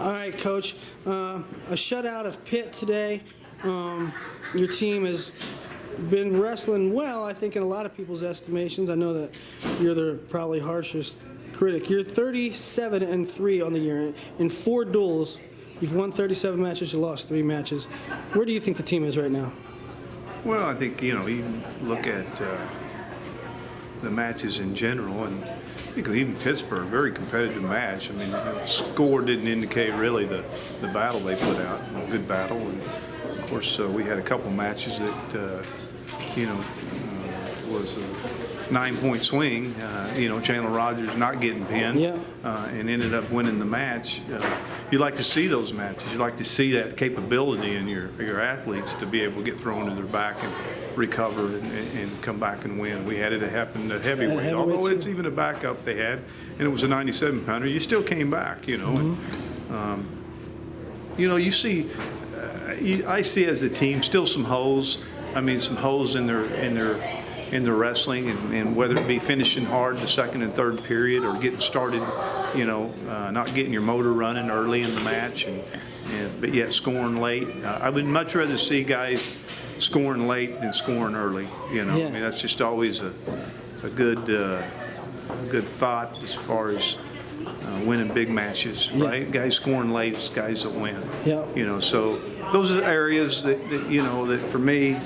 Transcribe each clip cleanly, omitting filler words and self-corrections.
All right, Coach. A shutout of Pitt today. Your team has been wrestling well, I think, in a lot of people's estimations. I know that you're the probably harshest critic. You're 37-3 on the year. In 4 duels, you've won 37 matches, you lost 3 matches. Where do you think the team is right now? Well, I think, you look at the matches in general, and I think even Pittsburgh, very competitive match. I mean, the score didn't indicate really the battle they put out, a good battle. And of course, we had a couple matches that, was a 9-point swing. Chandler Rogers not getting pinned, and ended up winning the match. You like to see those matches. You like to see that capability in your athletes to be able to get thrown to their back and recover and come back and win. We had it happen at heavyweight, although it's even a backup they had, and it was a 97-pounder. You still came back, And, you see, I see as a team still some holes. I mean, some holes in their wrestling, and whether it be finishing hard the second and third period or getting started, not getting your motor running early in the match, but yet scoring late. I would much rather see guys scoring late than scoring early. I mean, that's just always a good thought as far as winning big matches, right? Guys scoring late is guys that win. So those are the areas that for me,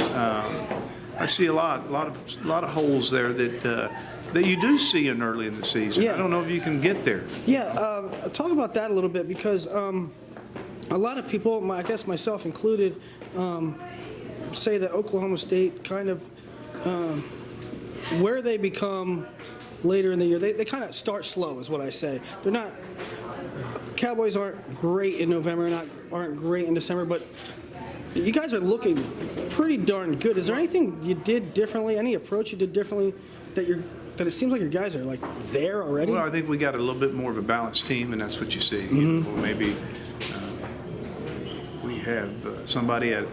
I see a lot of holes there that you do see in early in the season. I don't know if you can get there. Talk about that a little bit, because a lot of people, I guess myself included, say that Oklahoma State kind of where they become later in the year, they kind of start slow, is what I say. They're not. Cowboys aren't great in November, aren't great in December, but you guys are looking pretty darn good. Is there anything you did differently, any approach you did differently that it seems like your guys are like there already? Well, I think we got a little bit more of a balanced team, and that's what you see. Maybe we have somebody at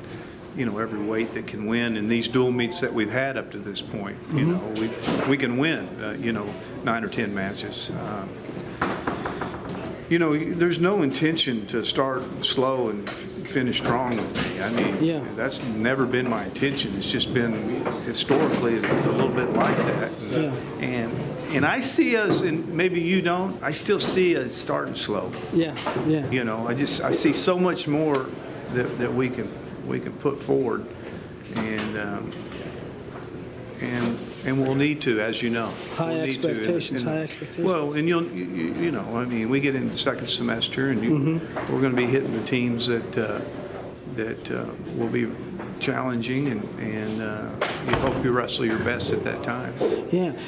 every weight that can win in these dual meets that we've had up to this point. We can win 9 or 10 matches. There's no intention to start slow and finish strong with me. I mean, that's never been my intention. It's just been historically a little bit like that. And I see us, and maybe you don't, I still see us starting slow. I see so much more that we can put forward, and we'll need to, as you know. High expectations. Well, and I mean, we get into the second semester, and we're going to be hitting the teams that will be challenging, and you hope you wrestle your best at that time.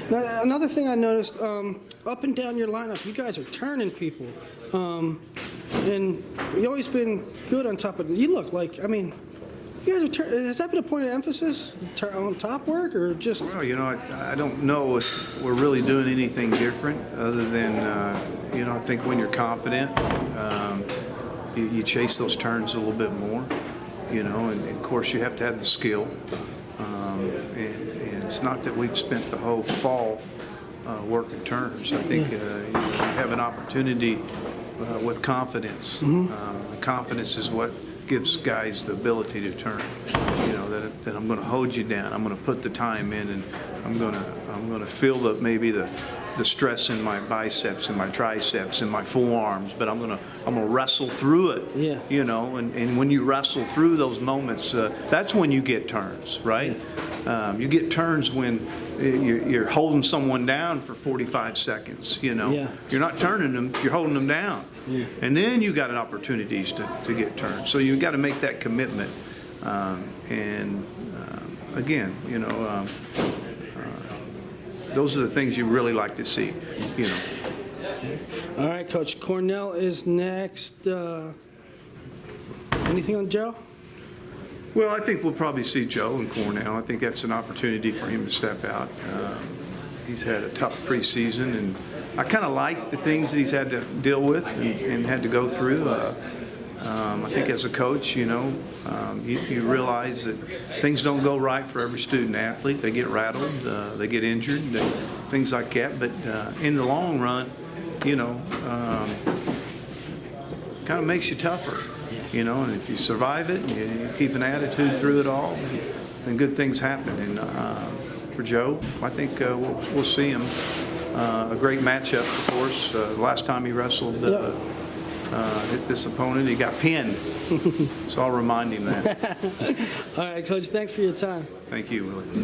Now, another thing I noticed, up and down your lineup, you guys are turning people, and you've always been good on top of it. You look like, I mean, you guys are has that been a point of emphasis on top work, or just? Well, I don't know if we're really doing anything different other than, I think when you're confident, you chase those turns a little bit more, and of course you have to have the skill. And it's not that we've spent the whole fall working turns. I think you have an opportunity with confidence. The confidence is what gives guys the ability to turn. That I'm going to hold you down. I'm going to put the time in, and I'm going to feel maybe the stress in my biceps and my triceps and my forearms, but I'm going to wrestle through it. And when you wrestle through those moments, that's when you get turns, right? You get turns when you're holding someone down for 45 seconds. You're not turning them, you're holding them down. And then you got opportunities to get turns. So you've got to make that commitment. Again, those are the things you really like to see. All right, Coach. Cornell is next. Anything on Joe? Well, I think we'll probably see Joe in Cornell. I think that's an opportunity for him to step out. He's had a tough preseason, and I kind of like the things that he's had to deal with and had to go through. I think as a coach, you realize that things don't go right for every student athlete. They get rattled, they get injured, things like that. But in the long run, kind of makes you tougher, you know. And if you survive it and you keep an attitude through it all, then good things happen. And for Joe, I think we'll see him. A great matchup, of course. The last time he wrestled, hit this opponent, he got pinned. So I'll remind him that. All right, Coach, thanks for your time. Thank you, Willie.